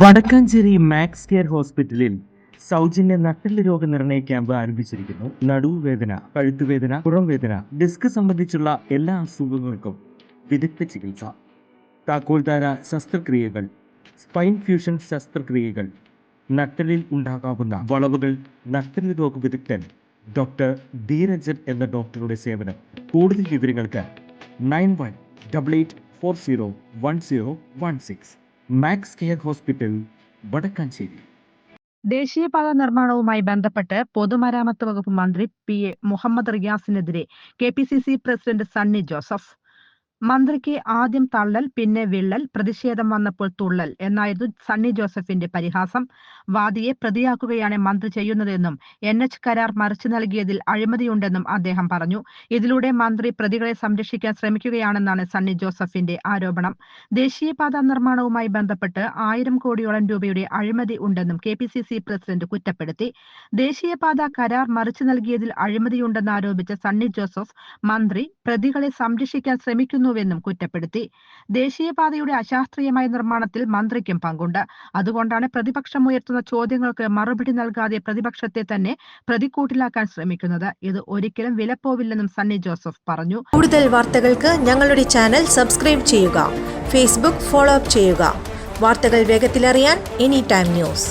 Vadakkanchery max care ഹോസ്പിറ്റലിൽ സൗജന്യ നട്ടെല്ല് രോഗനിർണയ ക്യാമ്പ് ആരംഭിച്ചിരിക്കുന്നു. നടുവേദന, കഴുത്തുവേദന, പുറംവേദന, ഡിസ്ക് സംബന്ധിച്ചുള്ള എല്ലാ അസുഖങ്ങൾക്കും വിദഗ്ധ ചികിത്സ, താക്കോൽദാര ശസ്ത്രക്രിയകൾ, സ്പൈൻ ഫ്യൂഷൻ ശസ്ത്രക്രിയകൾ, നട്ടെല്ലിൽ ഉണ്ടാകാവുന്ന വളവുകൾ, നട്ടെല്ല് രോഗ വിദഗ്ധൻ ഡോക്ടർ ധീരജൻ എന്ന ഡോക്ടറുടെ സേവനം. കൂടുതൽ വിവരങ്ങൾക്ക് 9188401016 മാക്സ് കെയർ ഹോസ്പിറ്റൽ, വടക്കാഞ്ചേരി. ദേശീയപാത നിർമ്മാണവുമായി ബന്ധപ്പെട്ട് പൊതുമരാമത്ത് വകുപ്പ് മന്ത്രി PA മുഹമ്മദ് റിയാസിനെതിരെ KPCC പ്രസിഡന്റ് സണ്ണി ജോസഫ്. മന്ത്രിക്ക് ആദ്യം തള്ളൽ, പിന്നെ വിള്ളൽ, പ്രതിഷേധം വന്നപ്പോൾ തുള്ളൽ എന്നായിരുന്നു സണ്ണി ജോസഫിന്റെ പരിഹാസം. വാദിയെ പ്രതിയാക്കുകയാണ് മന്ത്രി ചെയ്യുന്നതെന്നും NH കരാർ മറിച്ചു നൽകിയതിൽ അഴിമതിയുണ്ടെന്നും അദ്ദേഹം പറഞ്ഞു. ഇതിലൂടെ മന്ത്രി പ്രതികളെ സംരക്ഷിക്കാൻ ശ്രമിക്കുകയാണെന്നാണ് സണ്ണി ജോസഫിന്റെ ആരോപണം. ദേശീയപാത നിർമ്മാണവുമായി ബന്ധപ്പെട്ട് 1000 കോടിയോളം രൂപയുടെ അഴിമതി ഉണ്ടെന്നും KPCC പ്രസിഡന്റ് കുറ്റപ്പെടുത്തി. ദേശീയപാത കരാർ മറിച്ചു നൽകിയതിൽ അഴിമതിയുണ്ടെന്ന് ആരോപിച്ച സണ്ണി ജോസഫ് മന്ത്രി പ്രതികളെ സംരക്ഷിക്കാൻ ശ്രമിക്കുന്നുവെന്നും കുറ്റപ്പെടുത്തി. ദേശീയപാതയുടെ അശാസ്ത്രീയമായ നിർമ്മാണത്തിൽ മന്ത്രിക്കും പങ്കുണ്ട്. അതുകൊണ്ടാണ് പ്രതിപക്ഷം ഉയർത്തുന്ന ചോദ്യങ്ങൾക്ക് മറുപടി നൽകാതെ പ്രതിപക്ഷത്തെ തന്നെ പ്രതിക്കൂട്ടിലാക്കാൻ ശ്രമിക്കുന്നത്. ഇത് ഒരിക്കലും വിലപ്പോവില്ലെന്നും സണ്ണി ജോസഫ് പറഞ്ഞു. കൂടുതൽ വാർത്തകൾക്ക് ഞങ്ങളുടെ ചാനൽ സബ്സ്ക്രൈബ് ചെയ്യുക. ഫേസ്ബുക്ക് ഫോളോ അപ്പ് ചെയ്യുക. വാർത്തകൾ വേഗത്തിലറിയാൻ Anytime News.